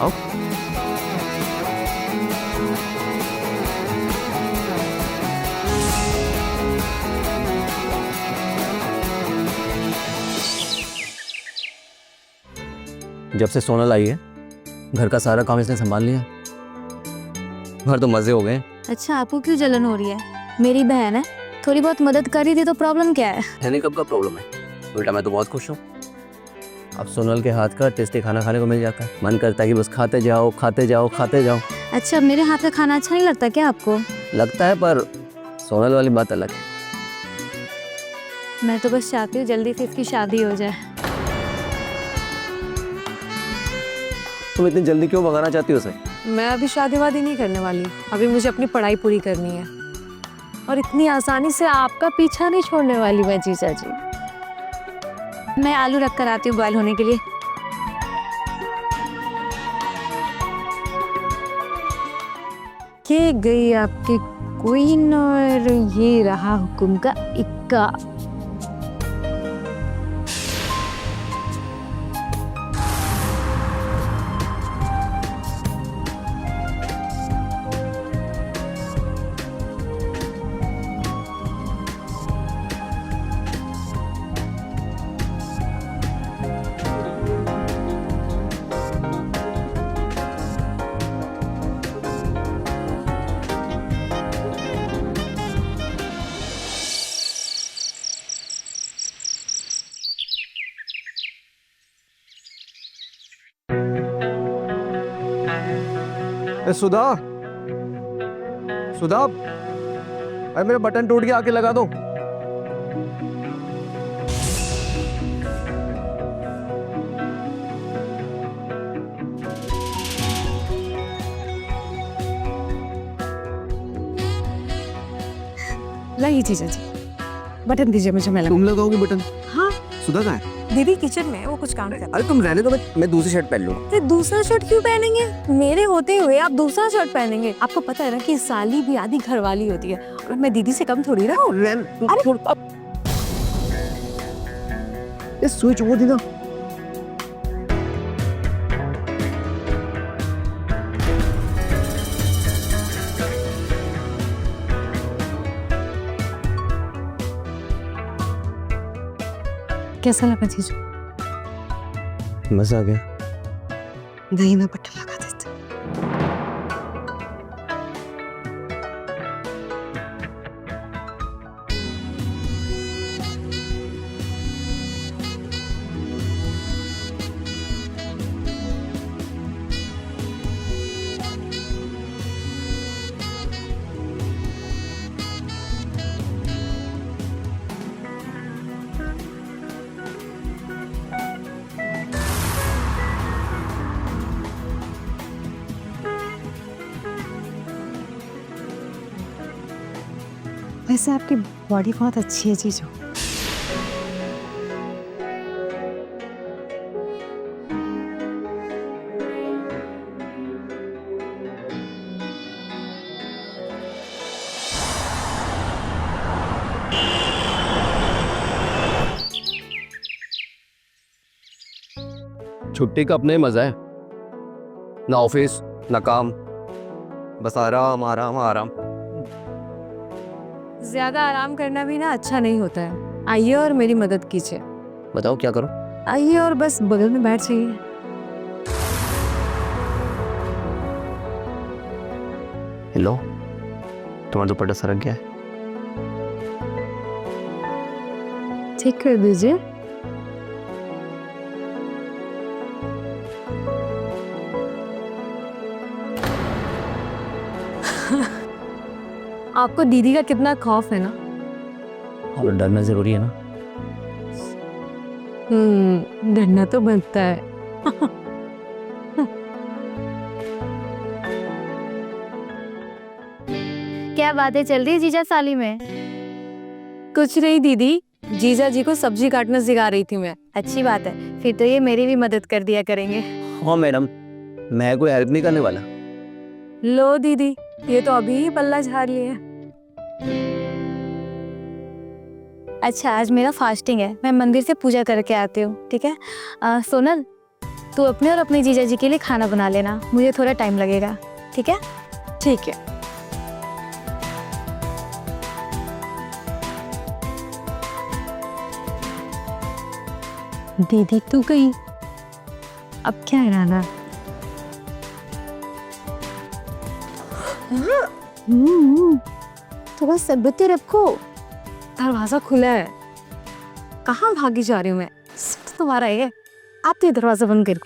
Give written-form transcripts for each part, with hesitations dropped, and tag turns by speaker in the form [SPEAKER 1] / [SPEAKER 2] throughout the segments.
[SPEAKER 1] आओ। जब से सोनल आई है घर का सारा काम इसने संभाल लिया। घर तो मजे हो गए।
[SPEAKER 2] अच्छा, आपको क्यों जलन हो रही है? मेरी बहन है, थोड़ी बहुत मदद कर ही दी तो प्रॉब्लम क्या है?
[SPEAKER 1] हैनी कब का प्रॉब्लम है? उल्टा मैं तो बहुत खुश हूँ। अब सोनल के हाथ का टेस्टी खाना खाने को मिल जाता है। मन करता है कि बस खाते जाओ खाते जाओ खाते जाओ।
[SPEAKER 2] अच्छा, मेरे हाथ का खाना अच्छा नहीं लगता क्या आपको?
[SPEAKER 1] लगता है, पर सोनल वाली बात अलग है।
[SPEAKER 2] मैं तो बस चाहती हूँ जल्दी से इसकी शादी हो जाए।
[SPEAKER 1] तुम इतनी जल्दी क्यों भगाना चाहती हो उसे?
[SPEAKER 3] मैं अभी शादी वादी नहीं करने वाली, अभी मुझे अपनी पढ़ाई पूरी करनी है और इतनी आसानी से आपका पीछा नहीं छोड़ने वाली मैं जीजा जी।
[SPEAKER 2] मैं आलू रख कर आती हूँ बॉयल होने के लिए।
[SPEAKER 3] ये गई आपकी क्वीन और ये रहा हुक्म का इक्का।
[SPEAKER 1] सुधा, सुधा, अरे मेरा बटन टूट गया, आके लगा दो।
[SPEAKER 3] लाई जीजा जी, बटन दीजिए मुझे, मैं
[SPEAKER 1] तुम लगाओगी बटन?
[SPEAKER 3] हाँ,
[SPEAKER 1] सुधा कहाँ है?
[SPEAKER 3] दीदी किचन में है, वो कुछ काम कर।
[SPEAKER 1] अरे तुम रहने दो, मैं दूसरी शर्ट पहन लूंगा।
[SPEAKER 3] तो दूसरा शर्ट क्यों पहनेंगे? मेरे होते हुए आप दूसरा शर्ट पहनेंगे? आपको पता है ना कि साली भी आधी घरवाली होती है और मैं दीदी से कम थोड़ी रहा हूँ।
[SPEAKER 1] ये स्विच वो दीदा।
[SPEAKER 3] कैसा लगा जीजू?
[SPEAKER 1] मजा आ गया।
[SPEAKER 3] दही में बटन लगा देते। वैसे आपकी बॉडी बहुत अच्छी है जीजू।
[SPEAKER 1] छुट्टी का अपना ही मजा है, ना ऑफिस ना काम, बस आराम आराम आराम।
[SPEAKER 3] ज्यादा आराम करना भी ना अच्छा नहीं होता है। आइए और मेरी मदद कीजिए।
[SPEAKER 1] बताओ क्या करो?
[SPEAKER 3] आइए और बस बगल में बैठ जाइए।
[SPEAKER 1] हेलो, तुम्हारा दुपट्टा सरक गया है।
[SPEAKER 3] ठीक कर दीजिए। आपको दीदी का कितना खौफ है ना?
[SPEAKER 1] और डरना जरूरी है ना।
[SPEAKER 3] डरना तो बनता है।
[SPEAKER 2] क्या बातें चल रही है जीजा साली में?
[SPEAKER 3] कुछ नहीं दीदी, जीजा जी को सब्जी काटना सिखा रही थी मैं।
[SPEAKER 2] अच्छी बात है, फिर तो ये मेरी भी मदद कर दिया करेंगे।
[SPEAKER 1] हाँ मैडम, मैं कोई हेल्प नहीं करने वाला।
[SPEAKER 3] लो दीदी, ये तो अभी ही पल्ला झाड़ लिए।
[SPEAKER 2] अच्छा, आज मेरा फास्टिंग है, मैं मंदिर से पूजा करके आती हूँ, ठीक है? सोनल, तू अपने और अपने जीजा जी के लिए खाना बना लेना, मुझे थोड़ा टाइम लगेगा, ठीक है?
[SPEAKER 3] ठीक है। दीदी तू गई, अब क्या इरादा?
[SPEAKER 2] थोड़ा सब्र तो रखो।
[SPEAKER 3] दरवाजा खुला है, कहाँ भागी जा रही हूँ मैं? सब तुम्हारा है, आते ही दरवाजा बंद कर।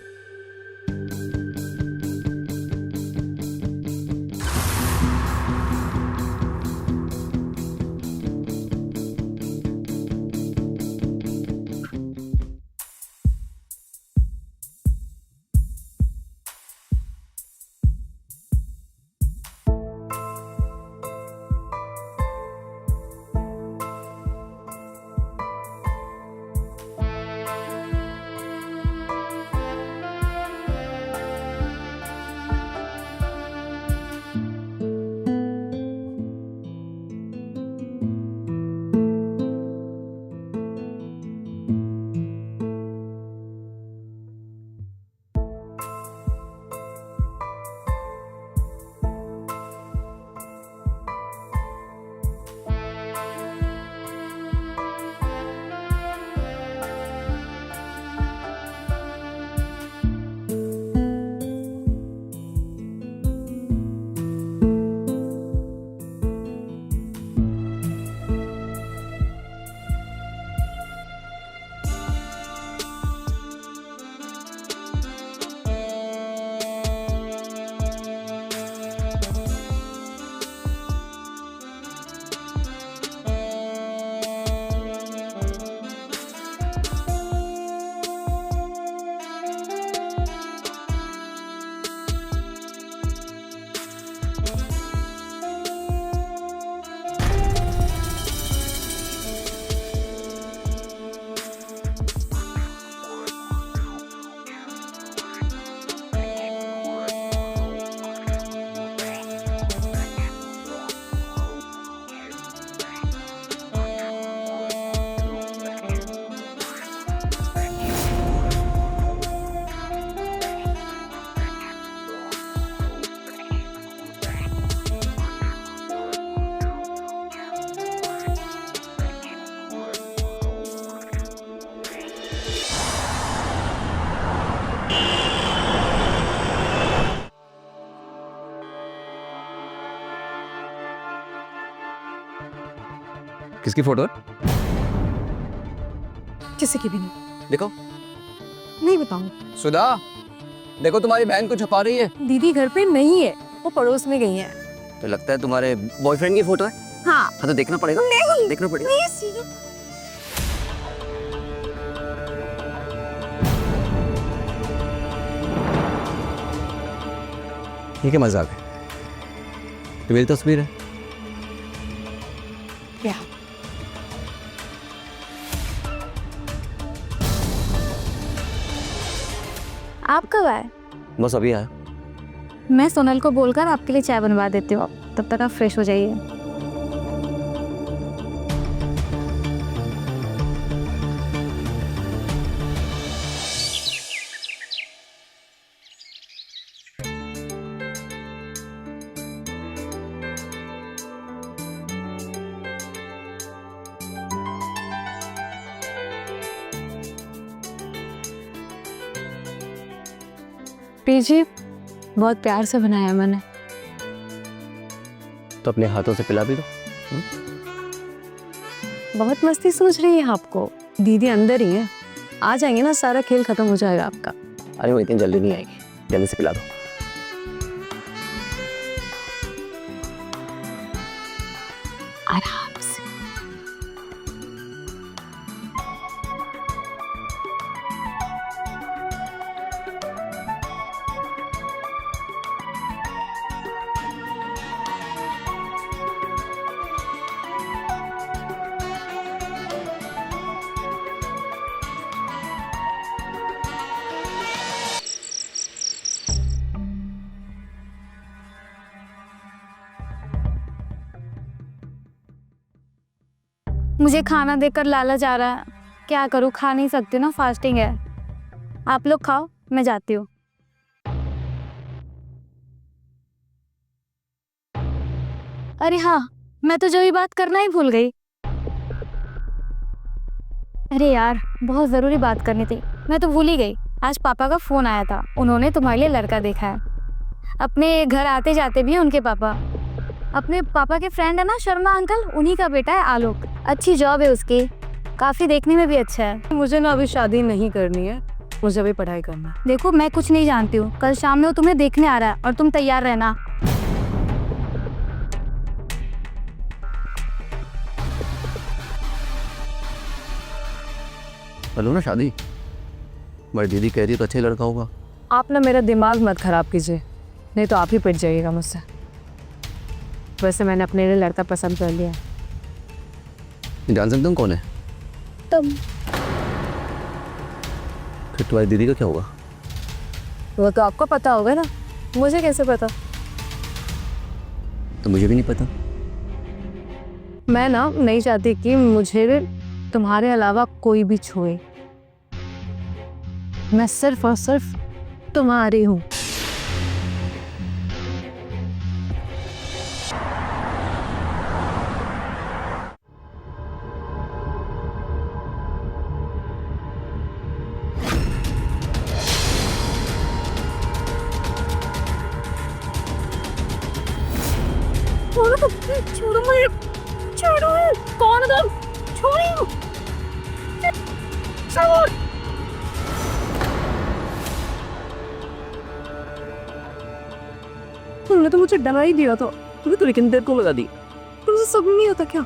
[SPEAKER 1] किसकी फोटो है?
[SPEAKER 3] किसी की भी नहीं।
[SPEAKER 1] देखो।
[SPEAKER 3] नहीं बताऊँ।
[SPEAKER 1] सुधा, देखो तुम्हारी बहन को छुपा रही है।
[SPEAKER 3] दीदी घर पे नहीं है, वो पड़ोस में गई है।
[SPEAKER 1] तो लगता है तुम्हारे बॉयफ्रेंड की फोटो है।
[SPEAKER 3] हाँ।
[SPEAKER 1] तो देखना पड़ेगा।
[SPEAKER 3] नहीं।
[SPEAKER 1] देखना पड़ेगा। ये क्या मजाक है? तो मेरी तस्वीर है।
[SPEAKER 3] क्या?
[SPEAKER 2] आप कब आए?
[SPEAKER 1] बस अभी आया।
[SPEAKER 2] मैं सोनल को बोलकर आपके लिए चाय बनवा देती हूँ, तब तक आप फ्रेश हो जाइए।
[SPEAKER 3] पीजी बहुत प्यार से बनाया मैंने।
[SPEAKER 1] तो अपने हाथों से पिला भी दो।
[SPEAKER 3] बहुत मस्ती सोच रही है आपको। दीदी अंदर ही है, आ जाएंगे ना सारा खेल खत्म हो जाएगा आपका।
[SPEAKER 1] अरे वो इतनी जल्दी नहीं आएगी, जल्दी से पिला दो।
[SPEAKER 3] आराम से।
[SPEAKER 2] मुझे खाना देकर लालच आ रहा है, क्या करूँ? खा नहीं सकती ना, फास्टिंग है। आप लोग खाओ, मैं जाती हूँ। अरे हाँ, मैं तो जो ये बात करना ही भूल गई। अरे यार, बहुत ज़रूरी बात करनी थी, मैं तो भूल ही गई। आज पापा का फ़ोन आया था, उन्होंने तुम्हारे लिए लड़का देखा है। अपने घर आते जाते भी हैं उनके पापा। अपने पापा के फ्रेंड है ना शर्मा अंकल, उन्हीं का बेटा है आलोक। अच्छी जॉब है उसकी, काफ़ी देखने में भी अच्छा है।
[SPEAKER 3] मुझे ना अभी शादी नहीं करनी है, मुझे अभी पढ़ाई करना है।
[SPEAKER 2] देखो मैं कुछ नहीं जानती हूँ, कल शाम में वो तुम्हें देखने आ रहा है और तुम तैयार रहना।
[SPEAKER 1] हेलो ना शादी, मेरी दीदी कह रही है तो अच्छा ही लड़का होगा।
[SPEAKER 3] आप ना मेरा दिमाग मत खराब कीजिए, नहीं तो आप ही पिट जाइएगा मुझसे। वैसे मैंने अपने लिए लड़का पसंद कर लिया।
[SPEAKER 1] जान सकता हूँ कौन है?
[SPEAKER 2] तुम।
[SPEAKER 1] फिर तुम्हारी दीदी का क्या होगा?
[SPEAKER 3] वो तो आपको पता होगा ना, मुझे कैसे पता?
[SPEAKER 1] तो मुझे भी नहीं पता।
[SPEAKER 3] मैं ना नहीं चाहती कि मुझे तुम्हारे अलावा कोई भी छुए। मैं सिर्फ और सिर्फ तुम्हारी हूँ।
[SPEAKER 2] छोड़ो मुझे, छोड़ो। कौन हो तुम? छोड़ो। छोड़।
[SPEAKER 3] तुमने तो मुझे डरा ही दिया था।
[SPEAKER 1] तुम्हें तो लेकिन देर को लगा दी।
[SPEAKER 3] तुमसे सब नहीं होता क्या?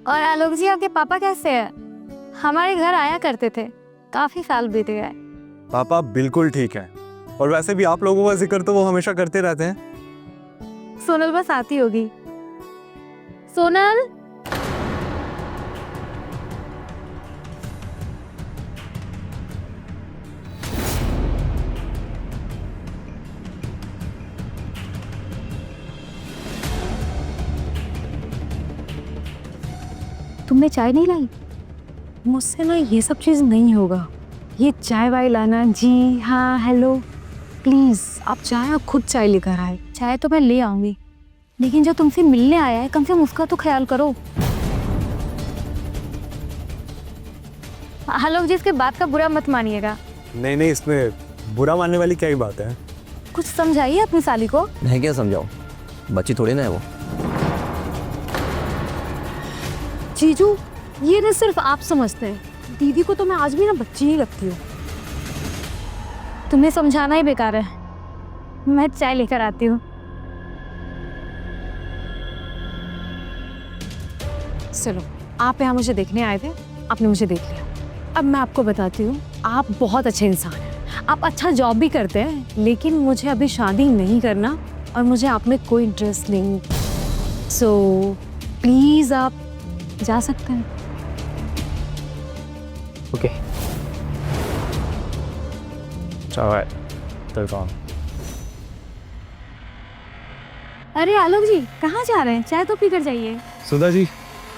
[SPEAKER 2] और आलोक जी, आपके पापा कैसे हैं? हमारे घर आया करते थे, काफी साल बीत गए।
[SPEAKER 4] पापा बिल्कुल ठीक है, और वैसे भी आप लोगों का जिक्र तो वो हमेशा करते रहते हैं।
[SPEAKER 2] सोनल बस आती होगी। सोनल। तुमने चाय नहीं लाई?
[SPEAKER 3] मुझसे ना ये सब चीज़ नहीं होगा। ये चाय वाय लाना, जी हाँ हेलो, प्लीज़ आप चाय, आप खुद चाय लेकर आए।
[SPEAKER 2] चाय तो मैं ले आऊंगी, लेकिन जो तुमसे मिलने आया है कम से कम उसका तो ख्याल करो। आलोक जी, इसके बात का बुरा मत मानिएगा।
[SPEAKER 4] नहीं नहीं, इसमें बुरा मानने वाली क्या ही बात है।
[SPEAKER 2] कुछ समझाइए अपनी साली को।
[SPEAKER 1] मैं क्या समझाऊं, बच्ची थोड़ी ना है वो।
[SPEAKER 3] जीजू, ये ना सिर्फ आप समझते हैं, दीदी को तो मैं आज भी ना बच्ची ही लगती हूँ।
[SPEAKER 2] तुम्हें समझाना ही बेकार है, मैं चाय लेकर आती हूँ।
[SPEAKER 3] चलो, आप यहाँ मुझे देखने आए थे, आपने मुझे देख लिया। अब मैं आपको बताती हूँ, आप बहुत अच्छे इंसान हैं, आप अच्छा जॉब भी करते हैं, लेकिन मुझे अभी शादी नहीं करना और मुझे आप में कोई इंटरेस्ट नहीं। सो प्लीज़ आप जा सकते हैं।
[SPEAKER 4] ओके, चलो।
[SPEAKER 2] अरे आलोक जी, कहाँ जा रहे हैं? चाय तो पीकर जाइए।
[SPEAKER 4] सुधा जी,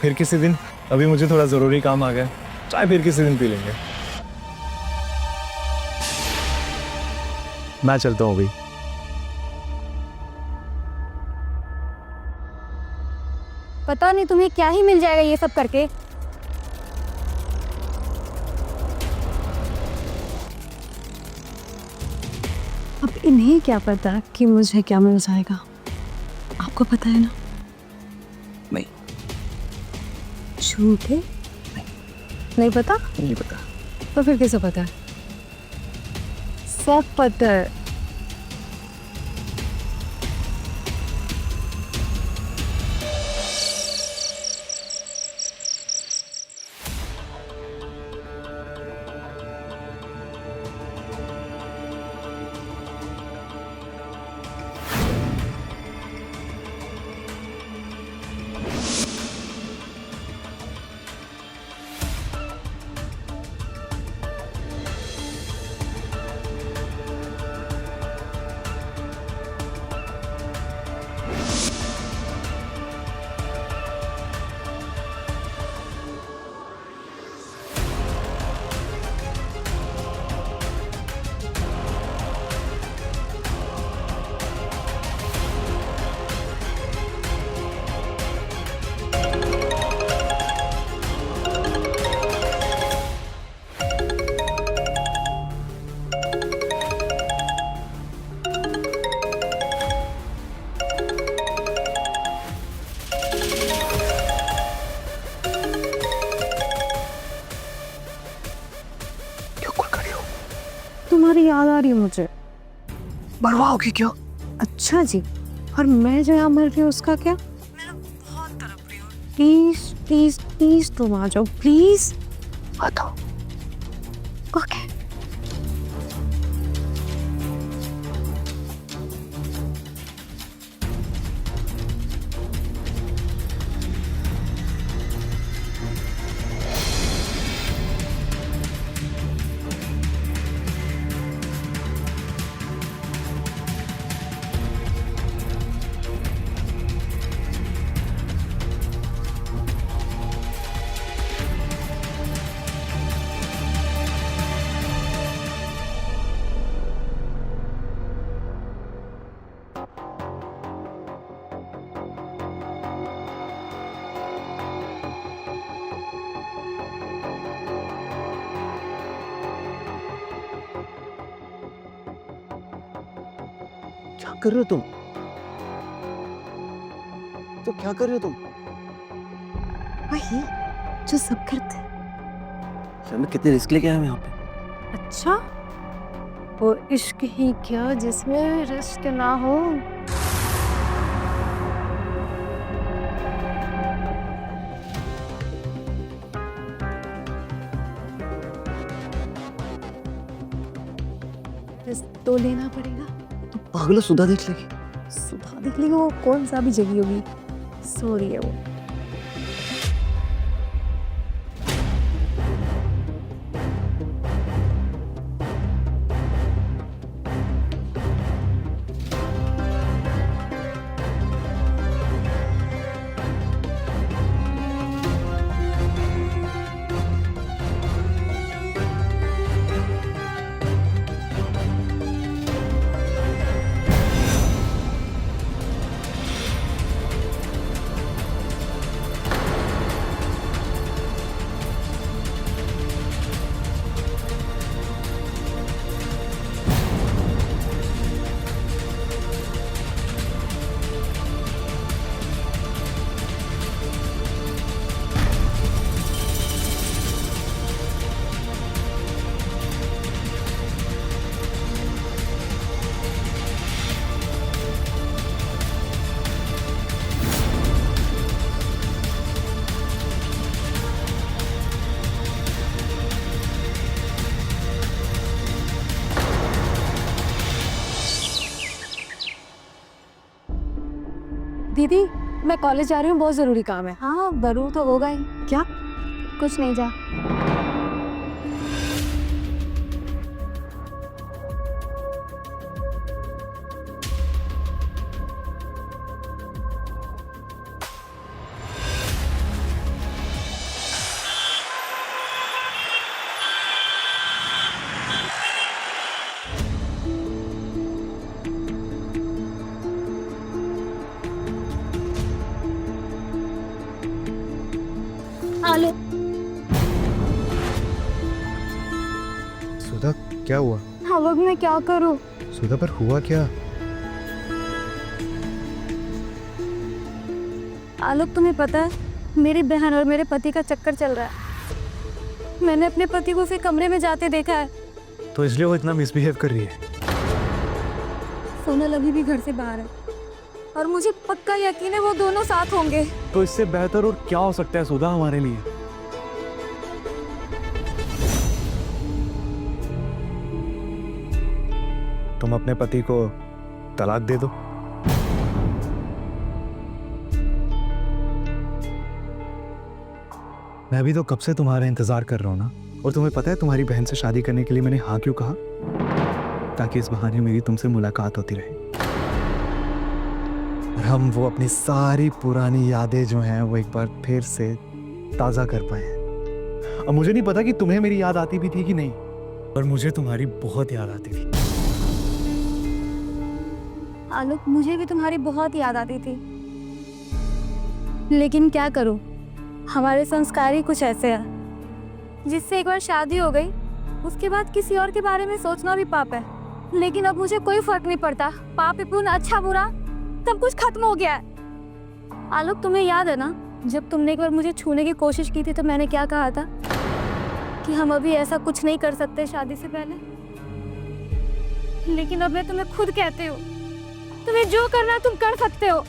[SPEAKER 4] फिर किसी दिन, अभी मुझे थोड़ा ज़रूरी काम आ गया, चाय फिर किसी दिन पी लेंगे। मैं चलता हूँ अभी।
[SPEAKER 2] पता नहीं तुम्हें क्या ही मिल जाएगा ये सब करके।
[SPEAKER 3] अब इन्हें क्या पता कि मुझे क्या मिल जाएगा, आपको पता है ना?
[SPEAKER 1] नहीं।
[SPEAKER 3] झूठ है? नहीं पता?
[SPEAKER 1] नहीं पता।
[SPEAKER 3] तो फिर कैसे पता है? सब पता है। तुम्हारी याद आ रही है मुझे।
[SPEAKER 1] बड़वा होगी क्या?
[SPEAKER 3] अच्छा जी, और मैं जो यहाँ मर रही हूँ उसका क्या? मैं बहुत तड़प रही हूँ। प्लीज प्लीज प्लीज तुम आ जाओ प्लीज।
[SPEAKER 1] बताओ।
[SPEAKER 3] ओके।
[SPEAKER 1] क्या कर रहे हो तुम? तो क्या कर रहे हो तुम?
[SPEAKER 3] वही जो सब करते हैं।
[SPEAKER 1] यार मैं कितने रिस्क लेके आया हूँ यहाँ पे।
[SPEAKER 3] अच्छा, वो इश्क ही क्या जिसमें रिस्क ना हो। रिस्क तो लेना पड़ेगा।
[SPEAKER 1] तो पागलो सुधा देख लेगी।
[SPEAKER 3] सुबह देख लेगा, वो कौन सा भी जगी होगी, सो रही है वो। दीदी, मैं कॉलेज जा रही हूँ, बहुत जरूरी काम है।
[SPEAKER 2] हाँ जरूर तो होगा ही।
[SPEAKER 3] क्या?
[SPEAKER 2] कुछ नहीं, जा। आलो।
[SPEAKER 4] सुधा क्या हुआ?
[SPEAKER 2] हाँ मैं क्या करूँ?
[SPEAKER 4] सुधा पर हुआ क्या?
[SPEAKER 2] आलोक, तुम्हें पता है मेरी बहन और मेरे पति का चक्कर चल रहा है। मैंने अपने पति को फिर कमरे में जाते देखा है।
[SPEAKER 4] तो इसलिए वो इतना मिसबिहेव कर रही है।
[SPEAKER 2] सोनल अभी भी घर से बाहर है और मुझे पक्का यकीन है वो दोनों साथ होंगे।
[SPEAKER 4] तो इससे बेहतर और क्या हो सकता है सुधा हमारे लिए? तुम अपने पति को तलाक दे दो। मैं भी तो कब से तुम्हारा इंतजार कर रहा हूं ना। और तुम्हें पता है तुम्हारी बहन से शादी करने के लिए मैंने हाँ क्यों कहा? ताकि इस बहाने मेरी तुमसे मुलाकात होती रहे और हम वो अपनी सारी पुरानी यादें जो हैं वो एक बार फिर से ताज़ा कर पाए। अब मुझे नहीं पता कि तुम्हें मेरी याद आती भी थी कि नहीं, पर मुझे तुम्हारी बहुत याद आती थी।
[SPEAKER 2] आलोक, मुझे भी तुम्हारी बहुत याद आती थी, लेकिन क्या करूं, हमारे संस्कार ही कुछ ऐसे हैं जिससे एक बार शादी हो गई उसके बाद किसी और के बारे में सोचना भी पाप है। लेकिन अब मुझे कोई फर्क नहीं पड़ता, पाप पुण्य अच्छा बुरा सब कुछ खत्म हो गया है। आलोक, तुम्हें याद है ना जब तुमने एक बार मुझे छूने की कोशिश की थी तो मैंने क्या कहा था कि हम अभी ऐसा कुछ नहीं कर सकते शादी से पहले। लेकिन अब मैं तुम्हें खुद कहती हूँ, तुम्हें जो करना है तुम कर सकते हो।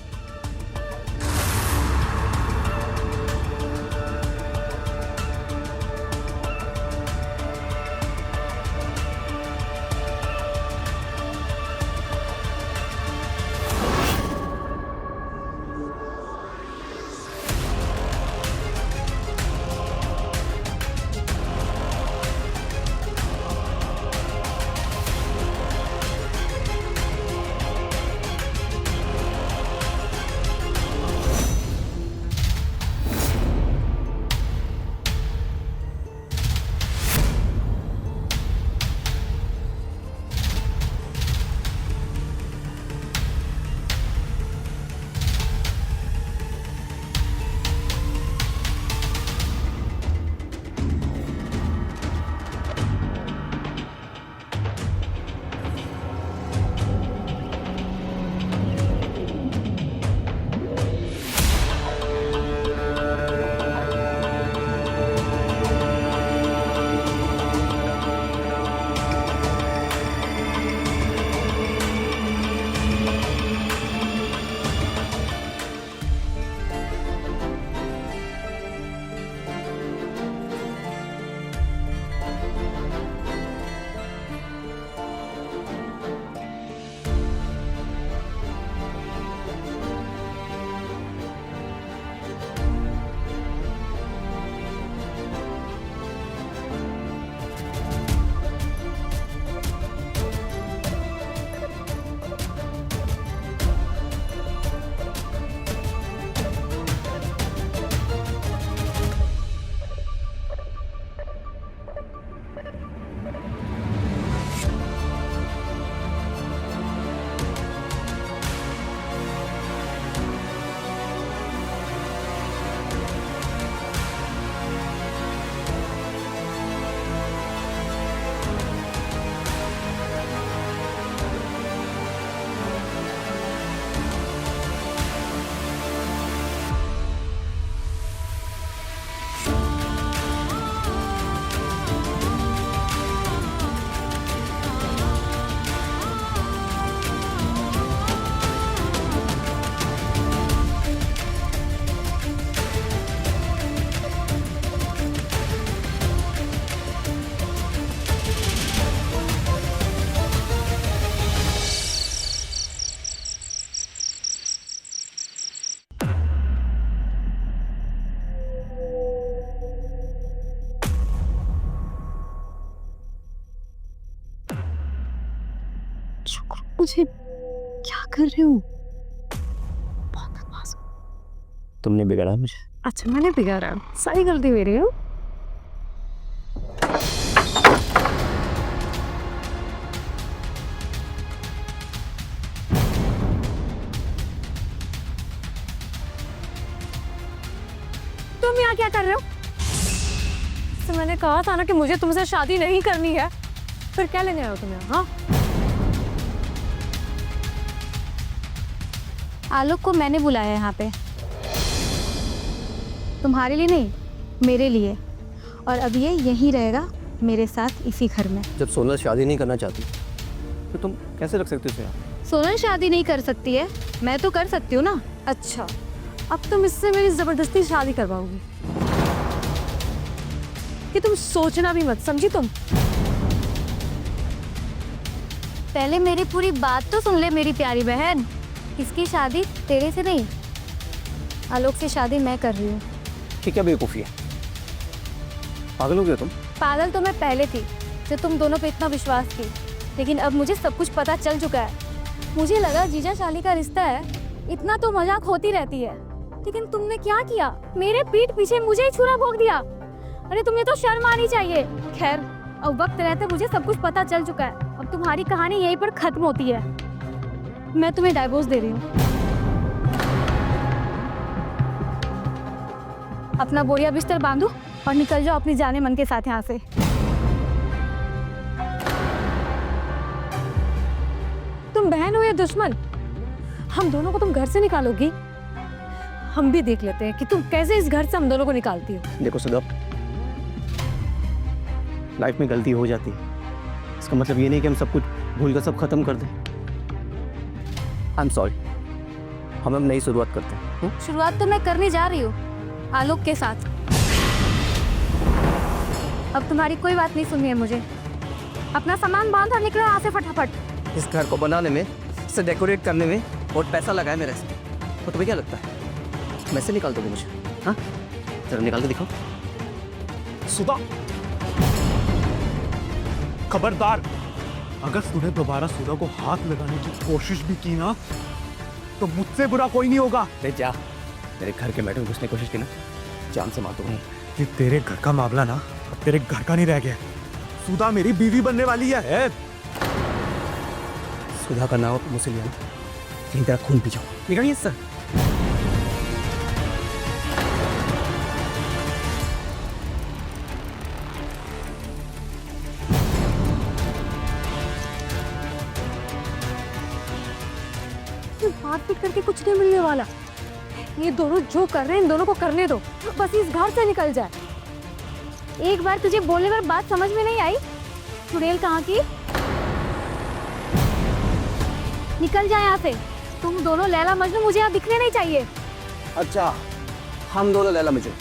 [SPEAKER 3] मुझे क्या कर रहे हो? बहुत बदमाश हो।
[SPEAKER 1] तुमने बिगाड़ा मुझे।
[SPEAKER 3] अच्छा मैंने बिगाड़ा, सारी गलती मेरी है। तुम यहाँ क्या कर रहे हो? तो मैंने कहा था ना कि मुझे तुमसे शादी नहीं करनी है, फिर क्या लेने आए हो तुम यहाँ? हाँ
[SPEAKER 2] आलोक को मैंने बुलाया यहाँ पे, तुम्हारे लिए नहीं, मेरे लिए। और अब ये यहीं रहेगा मेरे साथ इसी घर में।
[SPEAKER 1] जब सोनल शादी नहीं करना चाहती तो तुम कैसे रख सकते हो उसे यहाँ?
[SPEAKER 2] सोनल शादी नहीं कर सकती है, मैं तो कर सकती हूँ ना।
[SPEAKER 3] अच्छा, अब तुम इससे मेरी जबरदस्ती शादी करवाओगी? कि तुम सोचना भी मत, समझी तुम?
[SPEAKER 2] पहले मेरी पूरी बात तो सुन ले मेरी प्यारी बहन। इसकी शादी तेरे से नहीं, आलोक से शादी मैं कर रही हूँ।
[SPEAKER 1] ठीक है, बेवकूफ़ी है। पागल हो गए तुम?
[SPEAKER 2] पागल तो मैं पहले थी, जब तुम दोनों पे इतना विश्वास थी, लेकिन अब मुझे सब कुछ पता चल चुका है। मुझे लगा जीजा शाली का रिश्ता है, इतना तो मजाक होती रहती है, लेकिन तुमने क्या किया? मेरे पीठ पीछे मुझे ही छुरा भोंक दिया। अरे तुम्हें तो शर्म आनी चाहिए। खैर, अब वक्त रहते मुझे सब कुछ पता चल चुका है। अब तुम्हारी कहानी यहीं पर खत्म होती है। मैं तुम्हें डाइवोर्स दे रही हूँ। अपना बोरिया बिस्तर बांधो और निकल जाओ अपनी जाने मन के साथ यहाँ से।
[SPEAKER 3] तुम बहन हो या दुश्मन? हम दोनों को तुम घर से निकालोगी? हम भी देख लेते हैं कि तुम कैसे इस घर से हम दोनों को निकालती हो।
[SPEAKER 1] देखो सुधा, लाइफ में गलती हो जाती है, इसका मतलब ये नहीं कि हम सब कुछ भूल कर सब खत्म कर दें। आई एम सॉरी, हम अब नई शुरुआत करते हैं।
[SPEAKER 2] शुरुआत तो मैं करने जा रही हूँ आलोक के साथ। अब तुम्हारी कोई बात नहीं सुननी है मुझे। अपना सामान बांध और निकलो यहाँ से फटाफट।
[SPEAKER 1] इस घर को बनाने में, इसे डेकोरेट करने में बहुत पैसा लगा है मेरे से। तो तुम्हें क्या लगता है मैं से निकाल दोगे मुझे? हाँ, जरा निकाल के दिखाओ।
[SPEAKER 4] सुधा, खबरदार, अगर तूने दोबारा सुधा को हाथ लगाने की कोशिश भी की ना तो मुझसे बुरा कोई नहीं होगा।
[SPEAKER 1] अरे जा, मेरे घर के मैटर में घुसने की कोशिश की ना, जान से मार दूंगा।
[SPEAKER 4] ये तेरे घर का मामला ना अब तेरे घर का नहीं रह गया। सुधा मेरी बीवी बनने वाली है।
[SPEAKER 1] सुधा का नाम मुझसे लिया, कहीं तेरा खून पी जाओ। निकलिए सर।
[SPEAKER 2] मारपीट करके कुछ नहीं मिलने वाला। ये दोनों जो कर रहे हैं इन दोनों को करने दो, बस इस घर से निकल जाए। एक बार तुझे बोलने पर बात समझ में नहीं आई? चुड़ैल कहाँ की? निकल जाए यहाँ से। तुम दोनों लैला मजनू मुझे यहाँ दिखने नहीं चाहिए।
[SPEAKER 1] अच्छा, हम दोनों लैला मजनू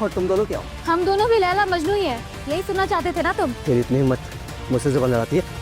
[SPEAKER 1] और तुम दोनों क्या हो?
[SPEAKER 2] हम दोनों भी लैला मजनू ही हैं। यही सुनना चाहते थे ना तुम?
[SPEAKER 1] तेरी इतनी हिम्मत मुझसे जुबान लड़ाती है?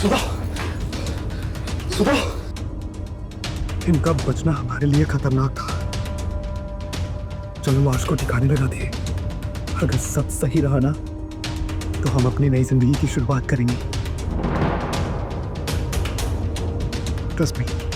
[SPEAKER 4] सुधा, सुधा, इनका बचना हमारे लिए खतरनाक था। चलो लाश को ठिकाने लगा दिए। अगर सब सही रहा ना तो हम अपनी नई जिंदगी की शुरुआत करेंगे। Trust me.